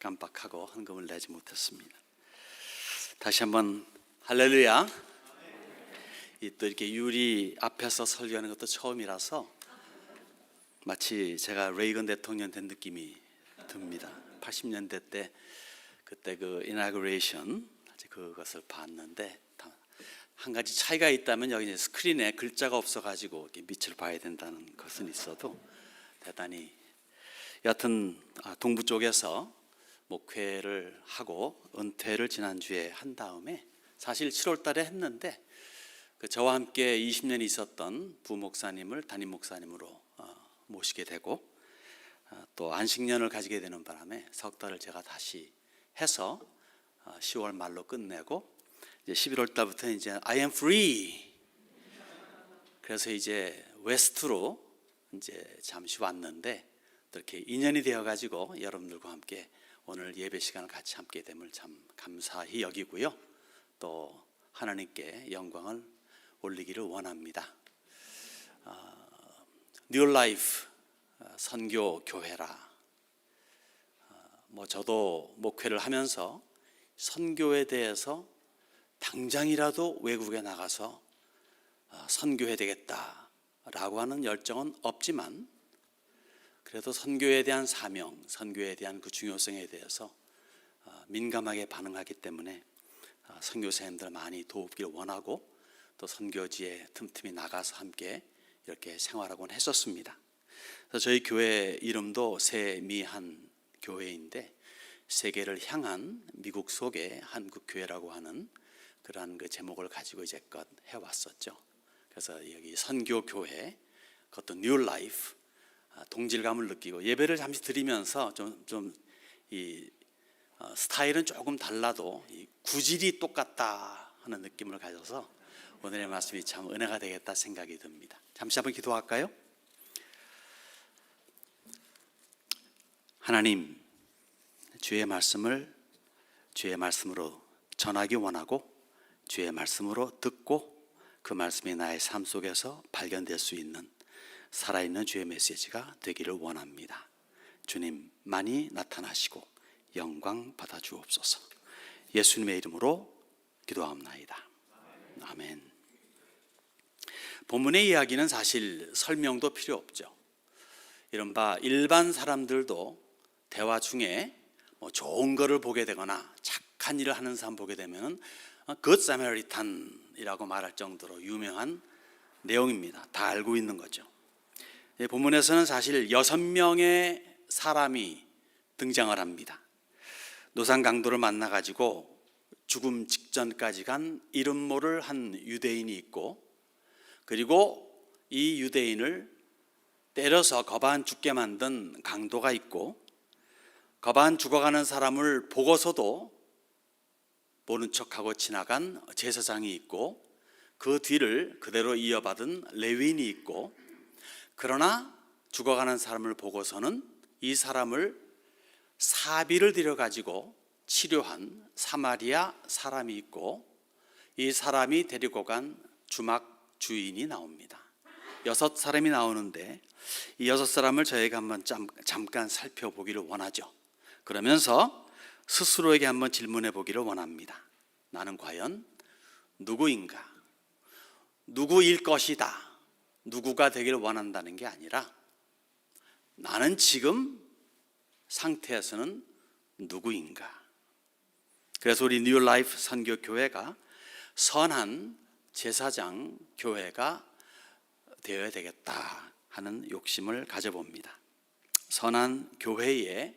깜빡하고 헌금을 내지 못했습니다. 다시 한번 할렐루야. 또 이렇게 유리 앞에서 설교하는 것도 처음이라서 마치 제가 레이건 대통령 된 느낌이 듭니다. 80년대 때 그때 그 이나그레이션 그것을 봤는데, 한 가지 차이가 있다면 여기 이제 스크린에 글자가 없어가지고 밑을 봐야 된다는 것은 있어도 대단히, 여하튼 동부 쪽에서 목회를 하고 은퇴를 지난주에 한 다음에 사실 7월 달에 했는데, 저와 함께 20년 있었던 부목사님을 담임 목사님으로 모시게 되고 또 안식년을 가지게 되는 바람에 석 달을 제가 다시 해서 10월 말로 끝내고, 이제 11월 달부터 이제 I am free. 그래서 이제 웨스트로 이제 잠시 왔는데, 이렇게 인연이 되어 가지고 여러분들과 함께 오늘 예배 시간을 같이 함께 됨을 참 감사히 여기고요. 또 하나님께 영광을 올리기를 원합니다. 뉴 라이프 선교 교회라. 저도 목회를 하면서 선교에 대해서 당장이라도 외국에 나가서 선교해야 되겠다라고 하는 열정은 없지만, 그래도 선교에 대한 사명, 선교에 대한 그 중요성에 대해서 민감하게 반응하기 때문에 선교사님들 많이 도우기를 원하고, 또 선교지에 틈틈이 나가서 함께 이렇게 생활하곤 했었습니다. 그래서 저희 교회 이름도 세미한 교회인데, 세계를 향한 미국 속의 한국 교회라고 하는 그러한 그 제목을 가지고 이제껏 해왔었죠. 그래서 여기 선교교회, 그것도 뉴 라이프, 동질감을 느끼고 예배를 잠시 드리면서 이 스타일은 조금 달라도 이 구질이 똑같다 하는 느낌을 가져서 오늘의 말씀이 참 은혜가 되겠다 생각이 듭니다. 잠시 한번 기도할까요? 하나님, 주의 말씀을 주의 말씀으로 전하기 원하고, 주의 말씀으로 듣고 그 말씀이 나의 삶 속에서 발견될 수 있는 살아있는 주의 메시지가 되기를 원합니다. 주님 많이 나타나시고 영광 받아 주옵소서. 예수님의 이름으로 기도하옵나이다. 아멘. 본문의 이야기는 사실 설명도 필요 없죠. 이른바 일반 사람들도 대화 중에 좋은 거를 보게 되거나 착한 일을 하는 사람 보게 되면 굿 사마리탄이라고 말할 정도로 유명한 내용입니다. 다 알고 있는 거죠. 본문에서는 사실 6명의 사람이 등장을 합니다. 노상 강도를 만나가지고 죽음 직전까지 간 이름 모를 한 유대인이 있고, 그리고 이 유대인을 때려서 거반 죽게 만든 강도가 있고, 거반 죽어가는 사람을 보고서도 모른 척하고 지나간 제사장이 있고, 그 뒤를 그대로 이어받은 레위인이 있고, 그러나 죽어가는 사람을 보고서는 이 사람을 사비를 들여가지고 치료한 사마리아 사람이 있고, 이 사람이 데리고 간 주막 주인이 나옵니다. 6사람이 나오는데, 이 6사람을 저희가 한번 잠깐 살펴보기를 원하죠. 그러면서 스스로에게 한번 질문해 보기를 원합니다. 나는 과연 누구인가? 누구일 것이다. 누구가 되기를 원한다는 게 아니라, 나는 지금 상태에서는 누구인가? 그래서 우리 뉴 라이프 선교 교회가 선한 제사장 교회가 되어야 되겠다 하는 욕심을 가져봅니다. 선한 교회의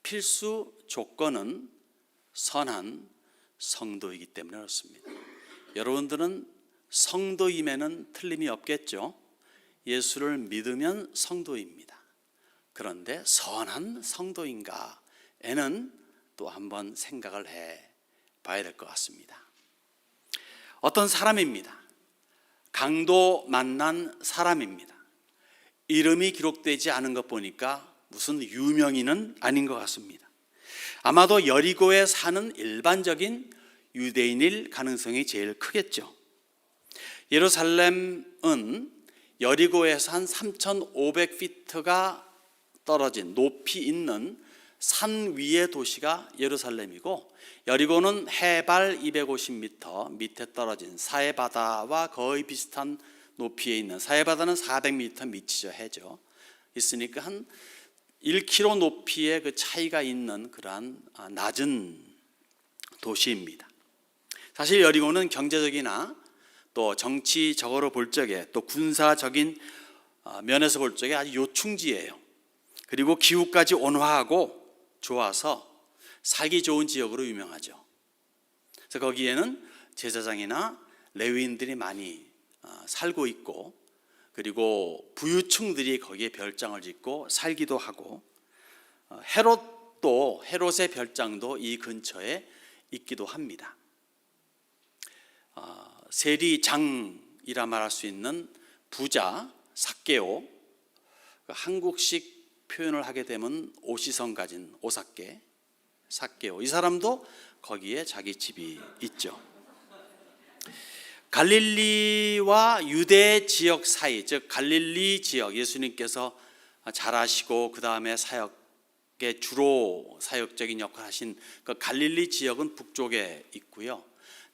필수 조건은 선한 성도이기 때문에 그렇습니다. 여러분들은 성도임에는 틀림이 없겠죠. 예수를 믿으면 성도입니다. 그런데 선한 성도인가에는 또 한번 생각을 해 봐야 될 것 같습니다. 어떤 사람입니다. 강도 만난 사람입니다. 이름이 기록되지 않은 것 보니까 무슨 유명인은 아닌 것 같습니다. 아마도 여리고에 사는 일반적인 유대인일 가능성이 제일 크겠죠. 예루살렘은 여리고에서 한 3,500피트가 떨어진 높이 있는 산 위의 도시가 예루살렘이고, 여리고는 해발 250m 밑에 떨어진 사해바다와 거의 비슷한 높이에 있는, 사해바다는 400m 밑이죠, 해죠. 있으니까 한 1km 높이의 그 차이가 있는 그러한 낮은 도시입니다. 사실 여리고는 경제적이나 또 정치적으로 볼 적에, 또 군사적인 면에서 볼 적에 아주 요충지예요. 그리고 기후까지 온화하고 좋아서 살기 좋은 지역으로 유명하죠. 그래서 거기에는 제사장이나 레위인들이 많이 살고 있고, 그리고 부유층들이 거기에 별장을 짓고 살기도 하고, 헤롯의 별장도 이 근처에 있기도 합니다. 세리장이라 말할 수 있는 부자 삭개오, 한국식 표현을 하게 되면 오시성 가진 오삭개, 삭개오, 이 사람도 거기에 자기 집이 있죠. 갈릴리와 유대 지역 사이, 즉 갈릴리 지역, 예수님께서 잘하시고 그 다음에 사역의 주로 사역적인 역할을 하신 그 갈릴리 지역은 북쪽에 있고요,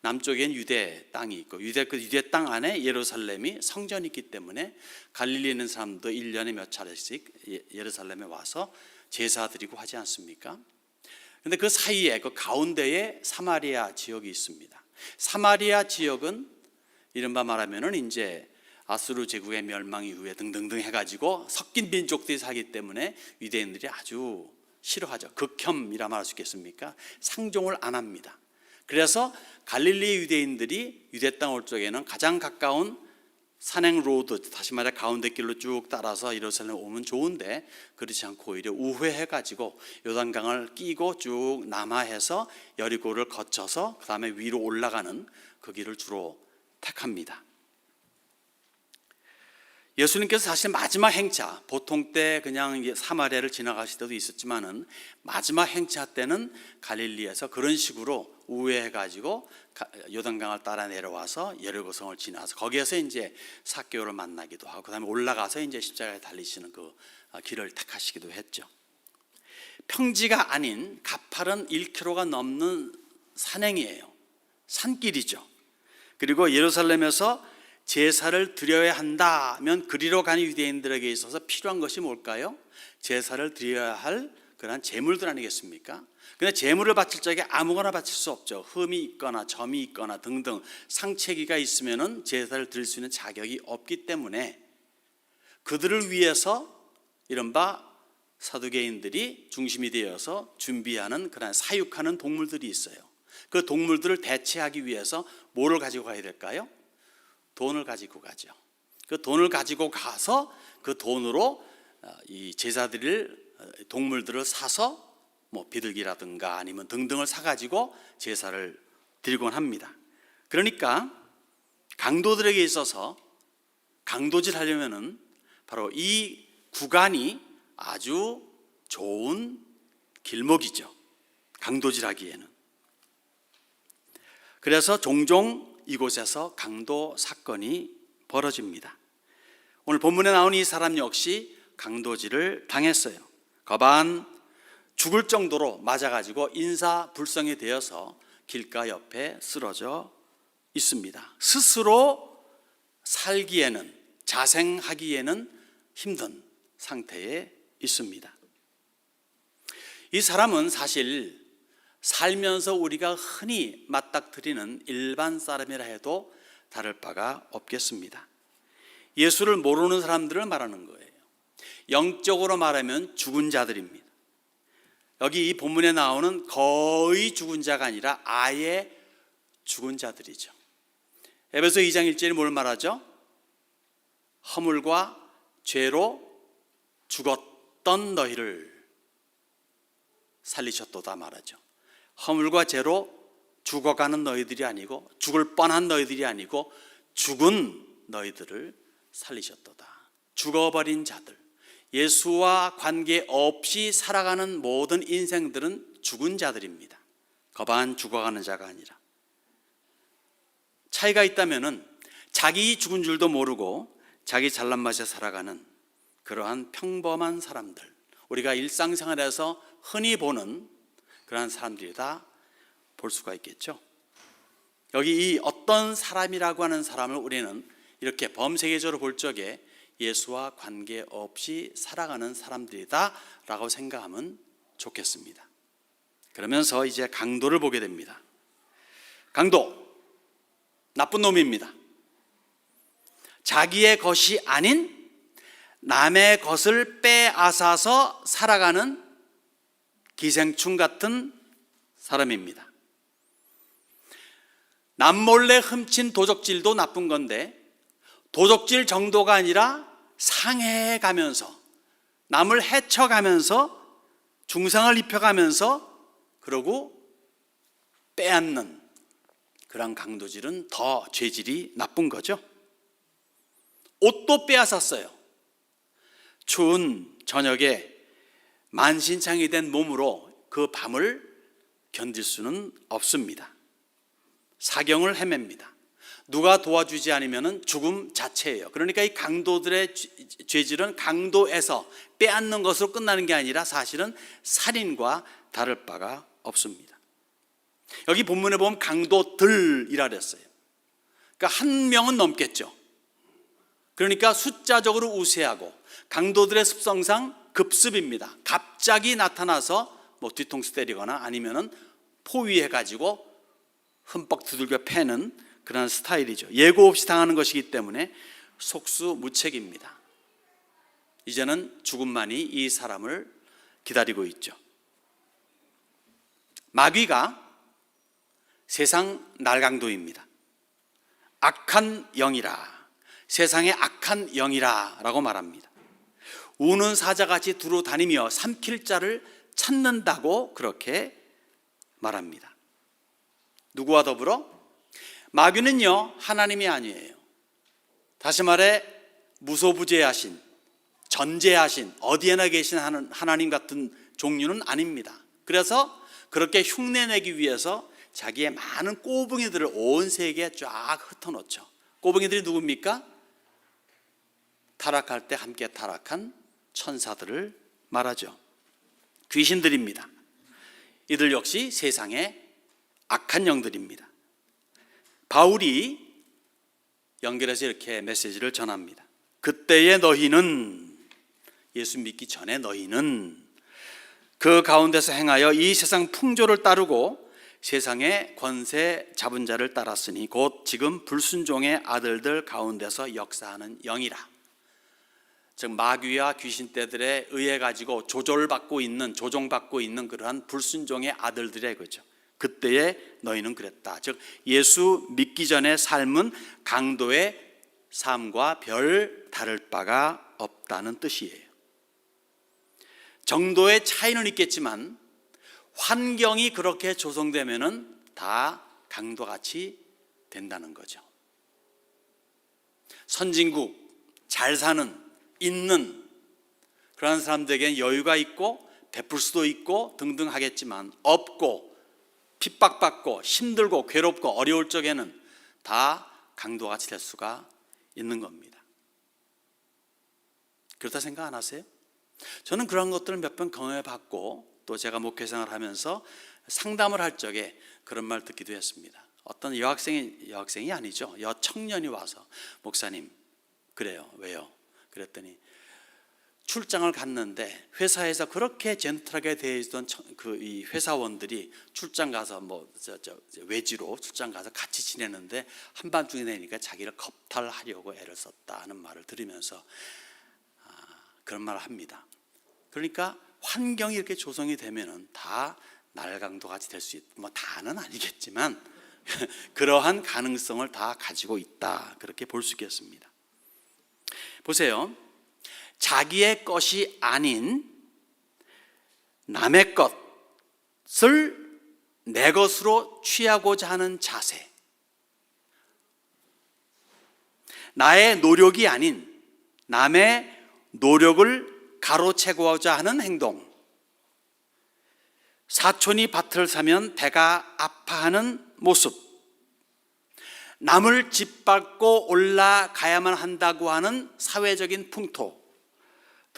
남쪽엔 유대 땅이 있고, 유대 땅 안에 예루살렘이 성전이 있기 때문에 갈릴리에 있는 사람도 1년에 몇 차례씩 예루살렘에 와서 제사 드리고 하지 않습니까? 그런데 그 사이에, 그 가운데에 사마리아 지역이 있습니다. 사마리아 지역은 이른바 말하면은 이제 아수르 제국의 멸망 이후에 등등등 해가지고 섞인 민족들이 살기 때문에 유대인들이 아주 싫어하죠. 극혐이라 말할 수 있겠습니까? 상종을 안 합니다. 그래서 갈릴리 유대인들이 유대 땅 올 적에는 가장 가까운 산행 로드, 다시 말해 가운데 길로 쭉 따라서 예루살렘 오면 좋은데, 그렇지 않고 오히려 우회해가지고 요단강을 끼고 쭉 남하해서 여리고를 거쳐서 그 다음에 위로 올라가는 그 길을 주로 택합니다. 예수님께서 사실 마지막 행차, 보통 때 그냥 사마리아를 지나가실 때도 있었지만은 마지막 행차 때는 갈릴리에서 그런 식으로 우회해가지고 요단강을 따라 내려와서 여리고성을 지나서 거기에서 이제 삭개오를 만나기도 하고, 그다음에 올라가서 이제 십자가에 달리시는 그 길을 택하시기도 했죠. 평지가 아닌 가파른 1km가 넘는 산행이에요. 산길이죠. 그리고 예루살렘에서 제사를 드려야 한다면 그리로 가는 유대인들에게 있어서 필요한 것이 뭘까요? 제사를 드려야 할 그런 제물들 아니겠습니까? 근데 제물을 바칠 적에 아무거나 바칠 수 없죠. 흠이 있거나 점이 있거나 등등 상체기가 있으면은 제사를 드릴 수 있는 자격이 없기 때문에 그들을 위해서 이른바 사두개인들이 중심이 되어서 준비하는 그런 사육하는 동물들이 있어요. 그 동물들을 대체하기 위해서 뭐를 가지고 가야 될까요? 돈을 가지고 가죠. 그 돈을 가지고 가서 그 돈으로 이 제사드릴 동물들을 사서 뭐 비둘기라든가 아니면 등등을 사가지고 제사를 드리곤 합니다. 그러니까 강도들에게 있어서 강도질 하려면은 바로 이 구간이 아주 좋은 길목이죠. 강도질 하기에는. 그래서 종종 이곳에서 강도 사건이 벌어집니다. 오늘 본문에 나온 이 사람 역시 강도질을 당했어요. 거반 죽을 정도로 맞아가지고 인사불성이 되어서 길가 옆에 쓰러져 있습니다. 스스로 살기에는, 자생하기에는 힘든 상태에 있습니다. 이 사람은 사실 살면서 우리가 흔히 맞닥뜨리는 일반 사람이라 해도 다를 바가 없겠습니다. 예수를 모르는 사람들을 말하는 거예요. 영적으로 말하면 죽은 자들입니다. 여기 이 본문에 나오는 거의 죽은 자가 아니라 아예 죽은 자들이죠. 에베소 2장 1절이 뭘 말하죠? 허물과 죄로 죽었던 너희를 살리셨도다 말하죠. 허물과 죄로 죽어가는 너희들이 아니고, 죽을 뻔한 너희들이 아니고 죽은 너희들을 살리셨도다. 죽어버린 자들, 예수와 관계없이 살아가는 모든 인생들은 죽은 자들입니다. 거반 죽어가는 자가 아니라. 차이가 있다면은 자기 죽은 줄도 모르고 자기 잘난 맛에 살아가는 그러한 평범한 사람들, 우리가 일상생활에서 흔히 보는 그러한 사람들이다 볼 수가 있겠죠. 여기 이 어떤 사람이라고 하는 사람을 우리는 이렇게 범세계적으로 볼 적에 예수와 관계없이 살아가는 사람들이다 라고 생각하면 좋겠습니다. 그러면서 이제 강도를 보게 됩니다. 강도, 나쁜 놈입니다. 자기의 것이 아닌 남의 것을 빼앗아서 살아가는 기생충 같은 사람입니다. 남몰래 훔친 도적질도 나쁜 건데 도적질 정도가 아니라 상해가면서 남을 해쳐가면서 중상을 입혀가면서 그러고 빼앗는 그런 강도질은 더 죄질이 나쁜 거죠. 옷도 빼앗았어요. 추운 저녁에 만신창이 된 몸으로 그 밤을 견딜 수는 없습니다. 사경을 헤맵니다. 누가 도와주지 않으면 죽음 자체예요. 그러니까 이 강도들의 죄질은 강도에서 빼앗는 것으로 끝나는 게 아니라 사실은 살인과 다를 바가 없습니다. 여기 본문에 보면 강도들이라 그랬어요. 그러니까 한 명은 넘겠죠. 그러니까 숫자적으로 우세하고 강도들의 습성상 급습입니다. 갑자기 나타나서 뭐 뒤통수 때리거나 아니면은 포위해가지고 흠뻑 두들겨 패는 그런 스타일이죠. 예고 없이 당하는 것이기 때문에 속수무책입니다. 이제는 죽음만이 이 사람을 기다리고 있죠. 마귀가 세상 날강도입니다. 악한 영이라, 세상의 악한 영이라 라고 말합니다. 우는 사자같이 두루 다니며 삼킬 자를 찾는다고 그렇게 말합니다. 누구와 더불어? 마귀는요, 하나님이 아니에요. 다시 말해 무소부재하신, 전재하신, 어디에나 계신 하나님 같은 종류는 아닙니다. 그래서 그렇게 흉내내기 위해서 자기의 많은 꼬붕이들을 온 세계에 쫙 흩어놓죠. 꼬붕이들이 누굽니까? 타락할 때 함께 타락한 천사들을 말하죠. 귀신들입니다. 이들 역시 세상의 악한 영들입니다. 바울이 연결해서 이렇게 메시지를 전합니다. 그때의 너희는, 예수 믿기 전에 너희는 그 가운데서 행하여 이 세상 풍조를 따르고 세상의 권세 잡은 자를 따랐으니 곧 지금 불순종의 아들들 가운데서 역사하는 영이라. 즉 마귀와 귀신떼들에 의해 가지고 조종받고 있는 그러한 불순종의 아들들의 거죠. 그때에 너희는 그랬다. 즉 예수 믿기 전의 삶은 강도의 삶과 별 다를 바가 없다는 뜻이에요. 정도의 차이는 있겠지만 환경이 그렇게 조성되면은 다 강도같이 된다는 거죠. 선진국, 잘 사는, 있는 그런 사람들에게는 여유가 있고 베풀 수도 있고 등등 하겠지만 없고 핍박받고 힘들고 괴롭고 어려울 적에는 다 강도같이 될 수가 있는 겁니다. 그렇다 생각 안 하세요? 저는 그런 것들을 몇 번 경험해봤고 또 제가 목회생활을 하면서 상담을 할 적에 그런 말 듣기도 했습니다. 어떤 여학생이 아니죠. 여청년이 와서 목사님 그래요. 왜요? 그랬더니 출장을 갔는데 회사에서 그렇게 젠틀하게 대해주던 이 회사원들이 출장 가서 외지로 출장 가서 같이 지내는데 한밤중에 되니까 자기를 겁탈하려고 애를 썼다 하는 말을 들으면서 그런 말을 합니다. 그러니까 환경이 이렇게 조성이 되면은 다 날강도 같이 될 수 있고 뭐 다는 아니겠지만 그러한 가능성을 다 가지고 있다 그렇게 볼 수 있겠습니다. 보세요. 자기의 것이 아닌 남의 것을 내 것으로 취하고자 하는 자세, 나의 노력이 아닌 남의 노력을 가로채고자 하는 행동, 사촌이 밭을 사면 배가 아파하는 모습, 남을 짓밟고 올라가야만 한다고 하는 사회적인 풍토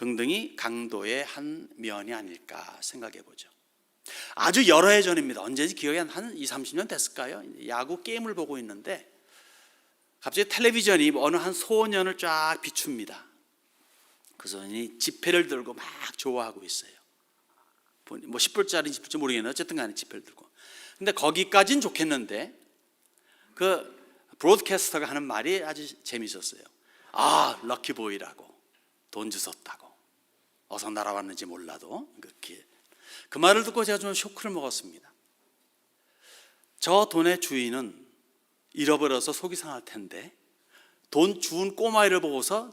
등등이 강도의 한 면이 아닐까 생각해 보죠. 아주 여러 해 전입니다. 언제지 기억이 한 20, 30년 됐을까요? 야구 게임을 보고 있는데 갑자기 텔레비전이 어느 한 소년을 쫙 비춥니다. 그 소년이 지폐를 들고 막 좋아하고 있어요. 뭐 10불짜리 지폐인지 모르겠는데 어쨌든 간에 지폐를 들고. 근데 거기까지는 좋겠는데 그 브로드캐스터가 하는 말이 아주 재밌었어요. 아, 럭키보이라고, 돈 주웠다고, 어디서 날아왔는지 몰라도. 그 말을 듣고 제가 좀 쇼크를 먹었습니다. 저 돈의 주인은 잃어버려서 속이 상할 텐데 돈 주운 꼬마이를 보고서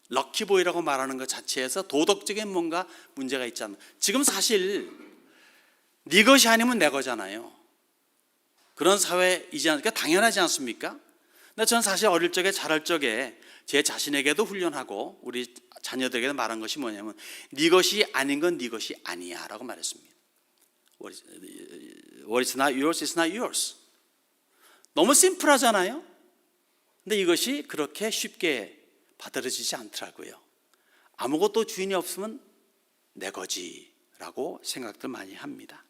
럭키보이라고 말하는 것 자체에서 도덕적인 뭔가 문제가 있지 않나. 지금 사실 네 것이 아니면 내 거잖아요. 그런 사회이지 않을까? 당연하지 않습니까? 근데 저는 사실 어릴 적에 자랄 적에 제 자신에게도 훈련하고 우리 자녀들에게도 말한 것이 뭐냐면 네 것이 아닌 건 네 것이 아니야 라고 말했습니다. What is not yours is not yours. 너무 심플하잖아요. 근데 이것이 그렇게 쉽게 받아들여지지 않더라고요. 아무것도 주인이 없으면 내 거지라고 생각들 많이 합니다.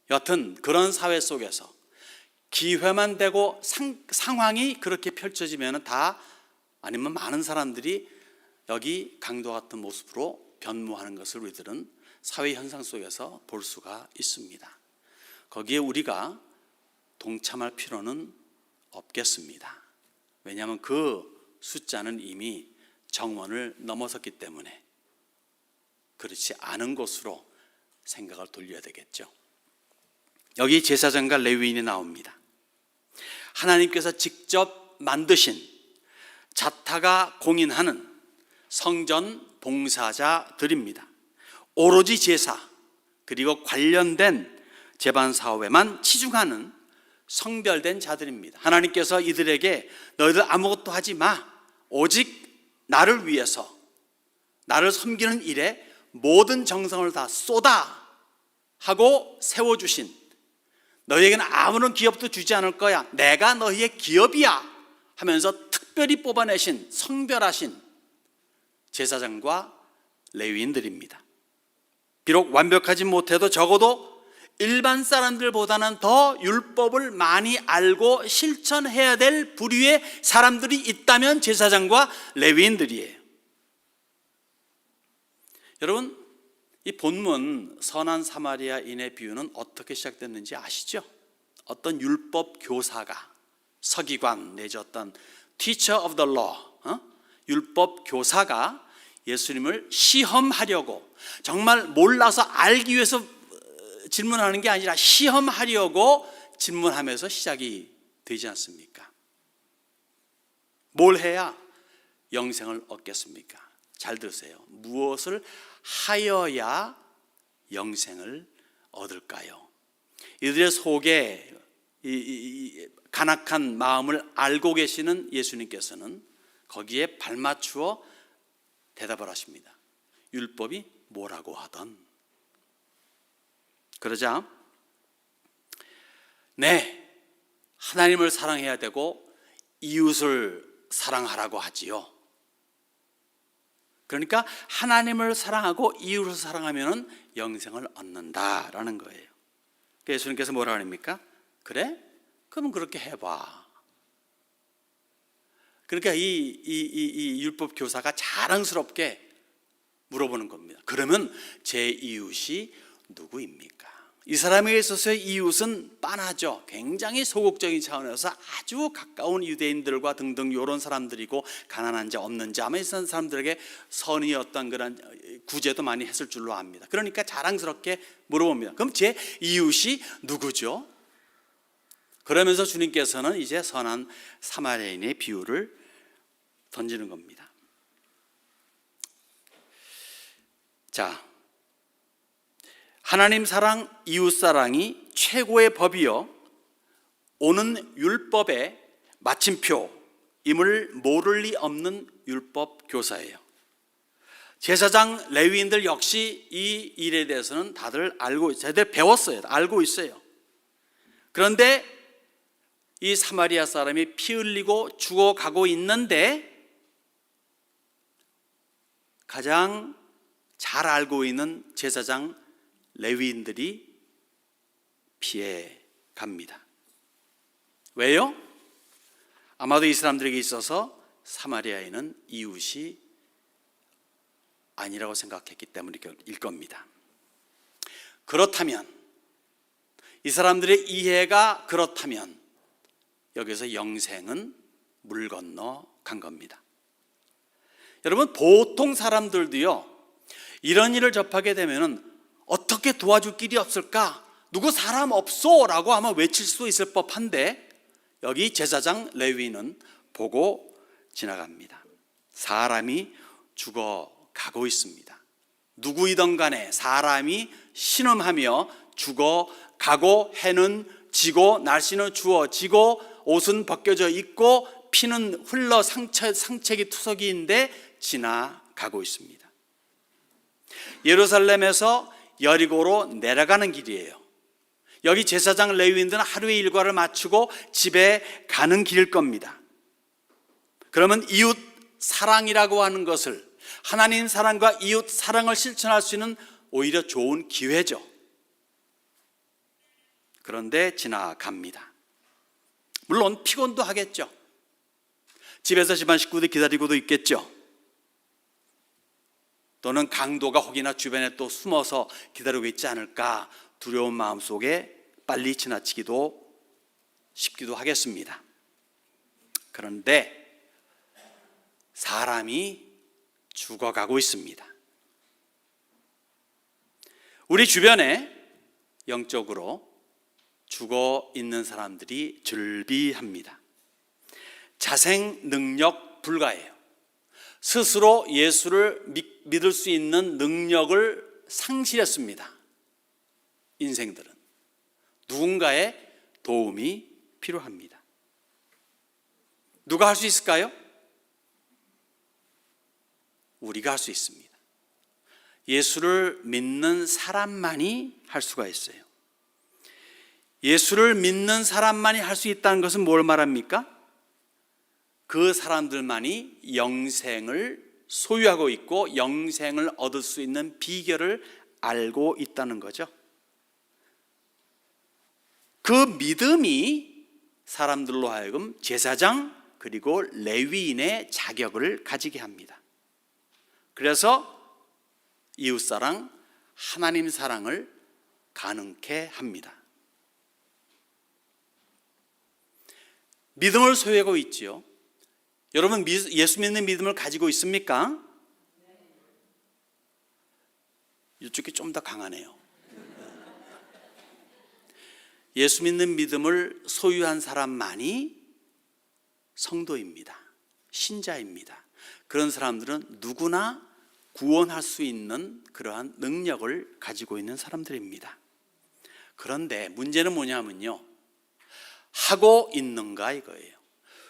여튼 그런 사회 속에서 기회만 되고 상황이 그렇게 펼쳐지면 다 아니면 많은 사람들이 여기 강도 같은 모습으로 변모하는 것을 우리들은 사회 현상 속에서 볼 수가 있습니다. 거기에 우리가 동참할 필요는 없겠습니다. 왜냐하면 그 숫자는 이미 정원을 넘어섰기 때문에 그렇지 않은 곳으로 생각을 돌려야 되겠죠. 여기 제사장과 레위인이 나옵니다. 하나님께서 직접 만드신 자타가 공인하는 성전 봉사자들입니다. 오로지 제사 그리고 관련된 제반 사업에만 치중하는 성별된 자들입니다. 하나님께서 이들에게 너희들 아무것도 하지 마, 오직 나를 위해서 나를 섬기는 일에 모든 정성을 다 쏟아 하고 세워주신, 너희에게는 아무런 기업도 주지 않을 거야, 내가 너희의 기업이야 하면서 특별히 뽑아내신 성별하신 제사장과 레위인들입니다. 비록 완벽하지 못해도 적어도 일반 사람들보다는 더 율법을 많이 알고 실천해야 될 부류의 사람들이 있다면 제사장과 레위인들이에요. 여러분, 이 본문 선한 사마리아인의 비유는 어떻게 시작됐는지 아시죠? 어떤 율법 교사가, 서기관 내지 어떤 teacher of the law, 율법 교사가 예수님을 시험하려고, 정말 몰라서 알기 위해서 질문하는 게 아니라 시험하려고 질문하면서 시작이 되지 않습니까? 뭘 해야 영생을 얻겠습니까? 잘 들으세요. 무엇을 하여야 영생을 얻을까요? 이들의 속에 이 간악한 마음을 알고 계시는 예수님께서는 거기에 발맞추어 대답을 하십니다. 율법이 뭐라고 하던. 그러자 네, 하나님을 사랑해야 되고 이웃을 사랑하라고 하지요. 그러니까 하나님을 사랑하고 이웃을 사랑하면 영생을 얻는다라는 거예요. 예수님께서 뭐라 합니까? 그래? 그럼 그렇게 해봐. 그러니까 이 율법 교사가 자랑스럽게 물어보는 겁니다. 그러면 제 이웃이 누구입니까? 이 사람에게 있어서의 이웃은 빤하죠. 굉장히 소극적인 차원에서 아주 가까운 유대인들과 등등 이런 사람들이고, 가난한 자 없는 자 아마 있는 사람들에게 선의 어떤 그런 구제도 많이 했을 줄로 압니다. 그러니까 자랑스럽게 물어봅니다. 그럼 제 이웃이 누구죠? 그러면서 주님께서는 이제 선한 사마리아인의 비유를 던지는 겁니다. 자, 하나님 사랑, 이웃 사랑이 최고의 법이요 오는 율법의 마침표임을 모를 리 없는 율법 교사예요. 제사장, 레위인들 역시 이 일에 대해서는 다들 알고, 제대로 배웠어요. 알고 있어요. 그런데 이 사마리아 사람이 피 흘리고 죽어가고 있는데 가장 잘 알고 있는 제사장 레위인들이 피해 갑니다. 왜요? 아마도 이 사람들에게 있어서 사마리아인은 이웃이 아니라고 생각했기 때문일 겁니다. 그렇다면, 이 사람들의 이해가 그렇다면 여기서 영생은 물 건너 간 겁니다. 여러분, 보통 사람들도요, 이런 일을 접하게 되면 어떻게 도와줄 길이 없을까? 누구 사람 없어? 라고 아마 외칠 수도 있을 법한데, 여기 제사장 레위인은 보고 지나갑니다. 사람이 죽어가고 있습니다. 누구이든 간에 사람이 신음하며 죽어가고, 해는 지고 날씨는 추워지고 옷은 벗겨져 있고 피는 흘러 상책이 투석이인데 지나가고 있습니다. 예루살렘에서 여리고로 내려가는 길이에요. 여기 제사장 레위인들은 하루의 일과를 마치고 집에 가는 길일 겁니다. 그러면 이웃 사랑이라고 하는 것을, 하나님 사랑과 이웃 사랑을 실천할 수 있는 오히려 좋은 기회죠. 그런데 지나갑니다. 물론 피곤도 하겠죠. 집에서 집안 식구들이 기다리고도 있겠죠. 또는 강도가 혹이나 주변에 또 숨어서 기다리고 있지 않을까 두려운 마음 속에 빨리 지나치기도 싶기도 하겠습니다. 그런데 사람이 죽어가고 있습니다. 우리 주변에 영적으로 죽어 있는 사람들이 즐비합니다. 자생 능력 불가예요. 스스로 예수를 믿을 수 있는 능력을 상실했습니다. 인생들은 누군가의 도움이 필요합니다. 누가 할 수 있을까요? 우리가 할 수 있습니다. 예수를 믿는 사람만이 할 수가 있어요. 예수를 믿는 사람만이 할 수 있다는 것은 뭘 말합니까? 그 사람들만이 영생을 소유하고 있고 영생을 얻을 수 있는 비결을 알고 있다는 거죠. 그 믿음이 사람들로 하여금 제사장 그리고 레위인의 자격을 가지게 합니다. 그래서 이웃사랑, 하나님 사랑을 가능케 합니다. 믿음을 소유하고 있지요. 여러분, 예수 믿는 믿음을 가지고 있습니까? 이쪽이 좀 더 강하네요. 예수 믿는 믿음을 소유한 사람만이 성도입니다. 신자입니다. 그런 사람들은 누구나 구원할 수 있는 그러한 능력을 가지고 있는 사람들입니다. 그런데 문제는 뭐냐면요, 하고 있는가 이거예요.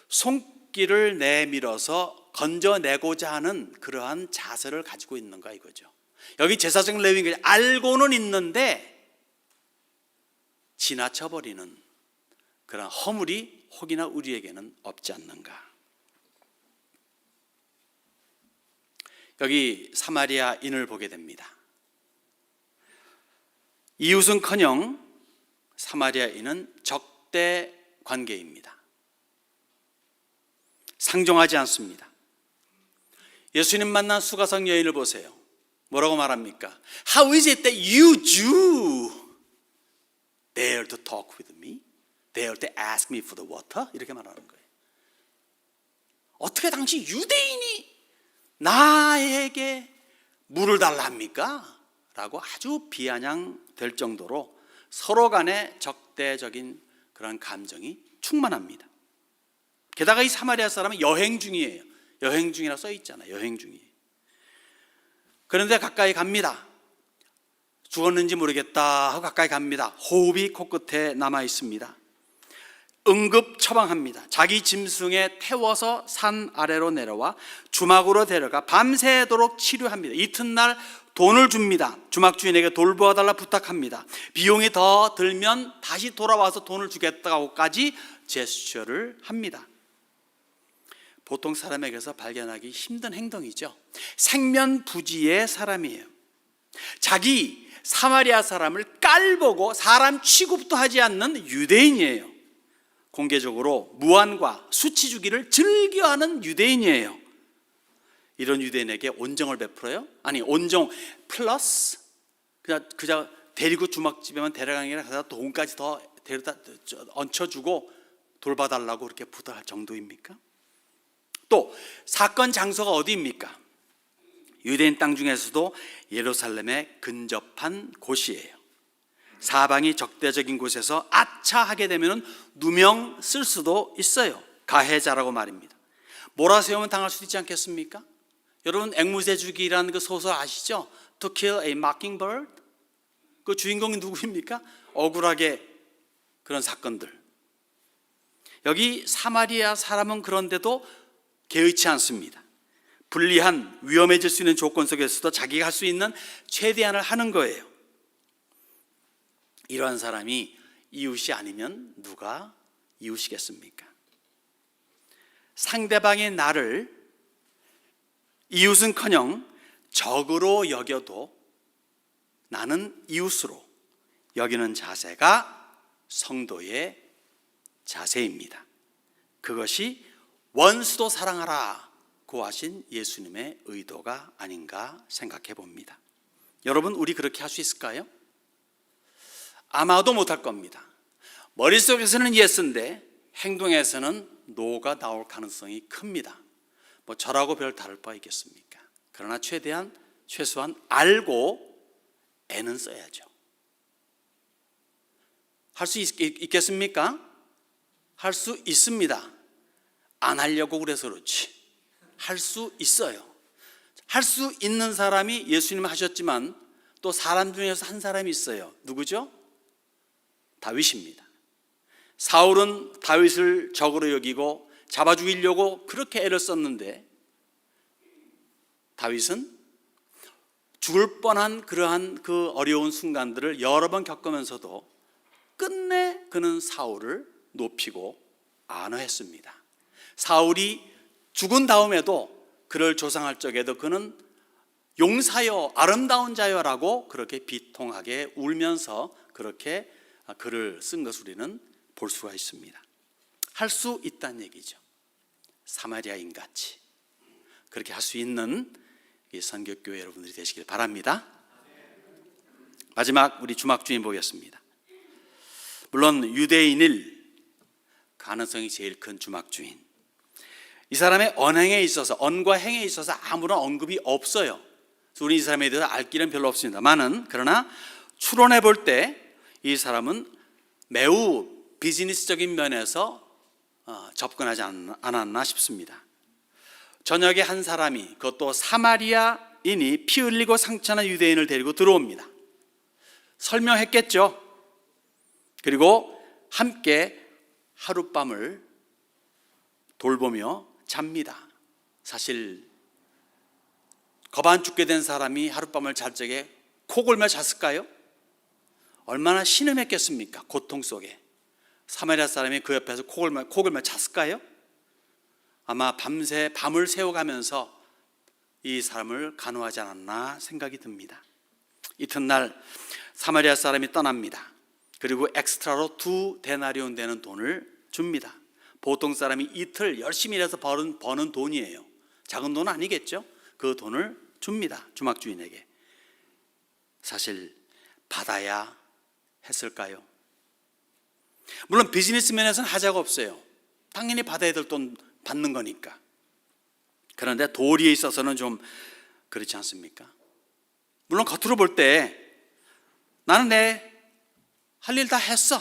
손길을 내밀어서 건져내고자 하는 그러한 자세를 가지고 있는가 이거죠. 여기 제사장 레위인이 알고는 있는데 지나쳐버리는 그런 허물이 혹이나 우리에게는 없지 않는가. 여기 사마리아인을 보게 됩니다. 이웃은커녕 사마리아인은 적대 관계입니다. 상종하지 않습니다. 예수님 만난 수가성 여인을 보세요. 뭐라고 말합니까? How is it that you Jew dare to talk with me? Dare to ask me for the water? 이렇게 말하는 거예요. 어떻게 당시 유대인이 나에게 물을 달랍니까? 라고 아주 비아냥될 정도로 서로 간에 적대적인 그런 감정이 충만합니다. 게다가 이 사마리아 사람은 여행 중이에요. 여행 중이라 써 있잖아요. 여행 중이에요. 그런데 가까이 갑니다. 죽었는지 모르겠다 하고 가까이 갑니다. 호흡이 코끝에 남아 있습니다. 응급 처방합니다. 자기 짐승에 태워서 산 아래로 내려와 주막으로 데려가 밤새도록 치료합니다. 이튿날 돈을 줍니다. 주막 주인에게 돌보아달라 부탁합니다. 비용이 더 들면 다시 돌아와서 돈을 주겠다고까지 제스처를 합니다. 보통 사람에게서 발견하기 힘든 행동이죠. 생면부지의 사람이에요. 자기 사마리아 사람을 깔보고 사람 취급도 하지 않는 유대인이에요. 공개적으로 무한과 수치 주기를 즐겨하는 유대인이에요. 이런 유대인에게 온정을 베풀어요? 아니, 온정 플러스 그냥 데리고 주막집에만 데려가는 게 아니라 가서 돈까지 더 데려다 얹혀주고 돌봐달라고 그렇게 부탁할 정도입니까? 또 사건 장소가 어디입니까? 유대인 땅 중에서도 예루살렘에 근접한 곳이에요. 사방이 적대적인 곳에서 아차 하게 되면 누명 쓸 수도 있어요. 가해자라고 말입니다. 몰아세우면 당할 수도 있지 않겠습니까? 여러분 앵무새 주기라는 그 소설 아시죠? To Kill a Mockingbird. 그 주인공이 누구입니까? 억울하게 그런 사건들. 여기 사마리아 사람은 그런데도 개의치 않습니다. 불리한 위험해질 수 있는 조건 속에서도 자기가 할 수 있는 최대한을 하는 거예요. 이러한 사람이 이웃이 아니면 누가 이웃이겠습니까? 상대방의 나를 이웃은커녕 적으로 여겨도 나는 이웃으로 여기는 자세가 성도의 자세입니다. 그것이 원수도 사랑하라고 하신 예수님의 의도가 아닌가 생각해 봅니다. 여러분, 우리 그렇게 할 수 있을까요? 아마도 못할 겁니다. 머릿속에서는 예스인데 행동에서는 노가 나올 가능성이 큽니다. 뭐 저라고 별 다를 바 있겠습니까? 그러나 최소한 알고 애는 써야죠. 할 수 있겠습니까? 할 수 있습니다. 안 하려고 그래서 그렇지. 할 수 있어요. 할 수 있는 사람이 예수님 하셨지만 또 사람 중에서 한 사람이 있어요. 누구죠? 다윗입니다. 사울은 다윗을 적으로 여기고 잡아 죽이려고 그렇게 애를 썼는데 다윗은 죽을 뻔한 그러한 그 어려운 순간들을 여러 번 겪으면서도 끝내 그는 사울을 높이고 안어했습니다. 사울이 죽은 다음에도 그를 조상할 적에도 그는 용사여 아름다운 자여라고 그렇게 비통하게 울면서 그렇게 글을 쓴 것을 우리는 볼 수가 있습니다. 할 수 있다는 얘기죠. 사마리아인 같이 그렇게 할 수 있는 이 선교교회 여러분들이 되시길 바랍니다. 마지막 우리 주막주인 보겠습니다. 물론 유대인일 가능성이 제일 큰 주막주인. 이 사람의 언행에 있어서, 언과 행에 있어서 아무런 언급이 없어요. 그래서 우리 이 사람에 대해서 알 길은 별로 없습니다만은, 그러나 추론해 볼 때 이 사람은 매우 비즈니스적인 면에서 접근하지 않았나 싶습니다. 저녁에 한 사람이, 그것도 사마리아인이 피 흘리고 상처난 유대인을 데리고 들어옵니다. 설명했겠죠. 그리고 함께 하룻밤을 돌보며 잡니다. 사실 겁 안 죽게 된 사람이 하룻밤을 잘 적에 코 골며 잤을까요? 얼마나 신음했겠습니까? 고통 속에. 사마리아 사람이 그 옆에서 코 골며 잤을까요? 아마 밤새 밤을 새워가면서 이 사람을 간호하지 않았나 생각이 듭니다. 이튿날 사마리아 사람이 떠납니다. 그리고 엑스트라로 2데나리온 되는 돈을 줍니다. 보통 사람이 이틀 열심히 일해서 버는 돈이에요. 작은 돈은 아니겠죠? 그 돈을 줍니다. 주막주인에게. 사실 받아야 했을까요? 물론 비즈니스면에서는 하자가 없어요. 당연히 받아야 될 돈 받는 거니까. 그런데 도리에 있어서는 좀 그렇지 않습니까? 물론 겉으로 볼 때 나는 내 할 일 다 했어.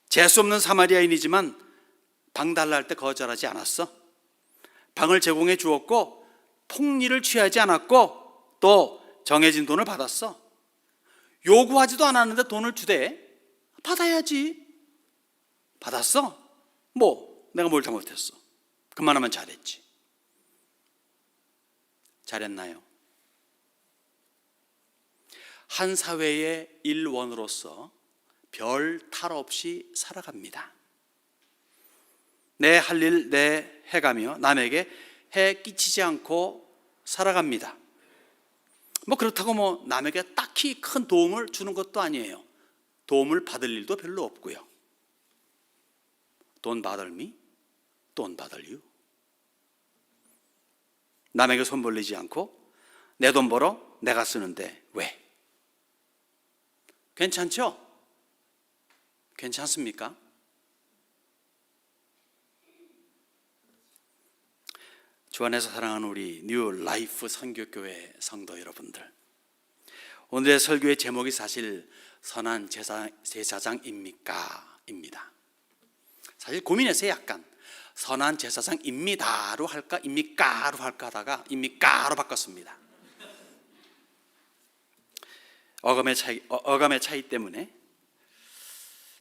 재수 없는 사마리아인이지만 방 달라 할 때 거절하지 않았어. 방을 제공해 주었고 폭리를 취하지 않았고 또 정해진 돈을 받았어. 요구하지도 않았는데 돈을 주대. 받아야지. 받았어? 뭐 내가 뭘 잘못했어? 그만하면 잘했지. 잘했나요? 한 사회의 일원으로서 별 탈 없이 살아갑니다. 내 할 일 내 해가며 남에게 해 끼치지 않고 살아갑니다. 그렇다고 남에게 딱히 큰 도움을 주는 것도 아니에요. 도움을 받을 일도 별로 없고요. Don't bother me, don't bother you. 남에게 손 벌리지 않고 내 돈 벌어 내가 쓰는데 왜? 괜찮죠? 괜찮습니까? 주 안에서 사랑하는 우리 뉴 라이프 선교교회 성도 여러분들, 오늘의 설교의 제목이 사실 선한 제사장입니까? 입니다. 사실 고민했어요. 약간 선한 제사장입니다로 할까 입니까로 할까 하다가 입니까로 바꿨습니다. 어감의 차이 때문에.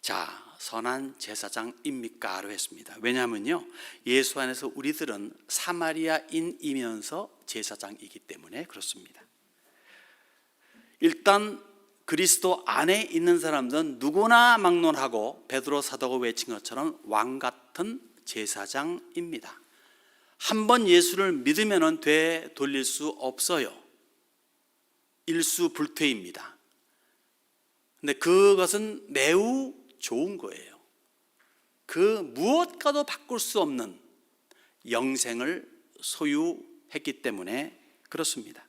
자, 선한 제사장입니까로 했습니다. 왜냐하면요, 예수 안에서 우리들은 사마리아인이면서 제사장이기 때문에 그렇습니다. 일단 그리스도 안에 있는 사람들은 누구나 막론하고 베드로 사도가 외친 것처럼 왕 같은 제사장입니다. 한번 예수를 믿으면 되돌릴 수 없어요. 일수불퇴입니다. 근데 그것은 매우 좋은 거예요. 그 무엇과도 바꿀 수 없는 영생을 소유했기 때문에 그렇습니다.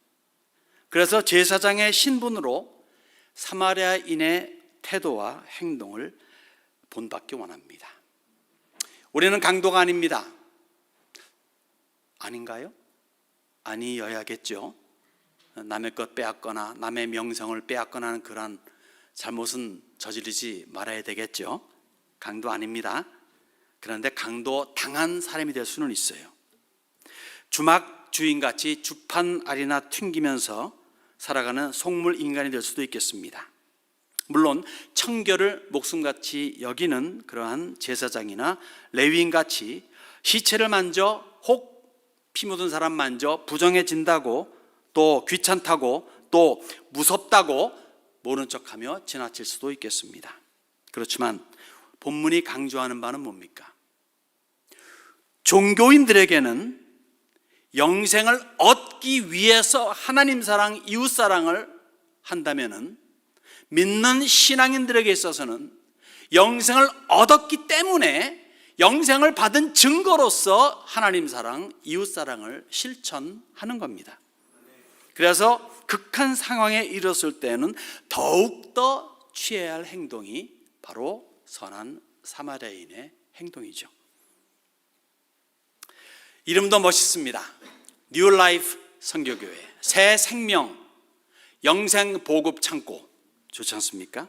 그래서 제사장의 신분으로 사마리아인의 태도와 행동을 본받기 원합니다. 우리는 강도가 아닙니다. 아닌가요? 아니어야겠죠. 남의 것 빼앗거나 남의 명성을 빼앗거나 하는 그런 잘못은 저지르지 말아야 되겠죠. 강도 아닙니다. 그런데 강도 당한 사람이 될 수는 있어요. 주막 주인같이 주판알이나 튕기면서 살아가는 속물 인간이 될 수도 있겠습니다. 물론 청결을 목숨같이 여기는 그러한 제사장이나 레위인같이 시체를 만져 혹 피 묻은 사람 만져 부정해진다고, 또 귀찮다고, 또 무섭다고 모른 척하며 지나칠 수도 있겠습니다. 그렇지만 본문이 강조하는 바는 뭡니까? 종교인들에게는 영생을 얻기 위해서 하나님 사랑, 이웃 사랑을 한다면은, 믿는 신앙인들에게 있어서는 영생을 얻었기 때문에 영생을 받은 증거로서 하나님 사랑, 이웃 사랑을 실천하는 겁니다. 그래서 극한 상황에 이르렀을 때는 더욱더 취해야 할 행동이 바로 선한 사마리아인의 행동이죠. 이름도 멋있습니다. 뉴 라이프 선교교회, 새 생명 영생 보급 창고, 좋지 않습니까?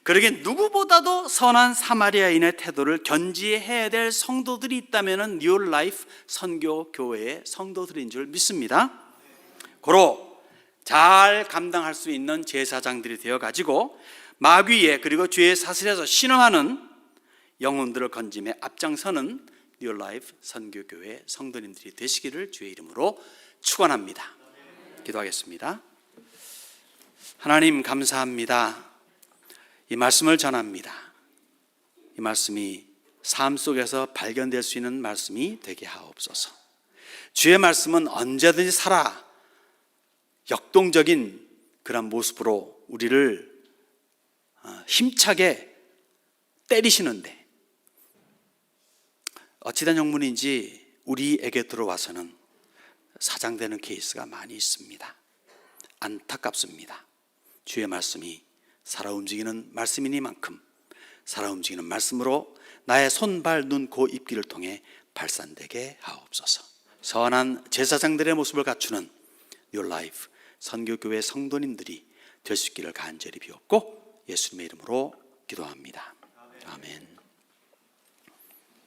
그러기에 누구보다도 선한 사마리아인의 태도를 견지해야 될 성도들이 있다면 뉴 라이프 선교교회의 성도들인 줄 믿습니다. 고로 잘 감당할 수 있는 제사장들이 되어가지고 마귀에 그리고 죄의 사슬에서 신음하는 영혼들을 건짐에 앞장서는 뉴 라이프 선교교회 성도님들이 되시기를 주의 이름으로 축원합니다. 기도하겠습니다. 하나님 감사합니다. 이 말씀을 전합니다. 이 말씀이 삶 속에서 발견될 수 있는 말씀이 되게 하옵소서. 주의 말씀은 언제든지 살아 역동적인 그런 모습으로 우리를 힘차게 때리시는데, 어찌된 영문인지 우리에게 들어와서는 사장되는 케이스가 많이 있습니다. 안타깝습니다. 주의 말씀이 살아 움직이는 말씀이니만큼 살아 움직이는 말씀으로 나의 손, 발, 눈, 코, 입귀를 통해 발산되게 하옵소서. 선한 제사장들의 모습을 갖추는 뉴 라이프 선교교회 성도님들이 될 수 있기를 간절히 비옵고 예수님의 이름으로 기도합니다. 아멘.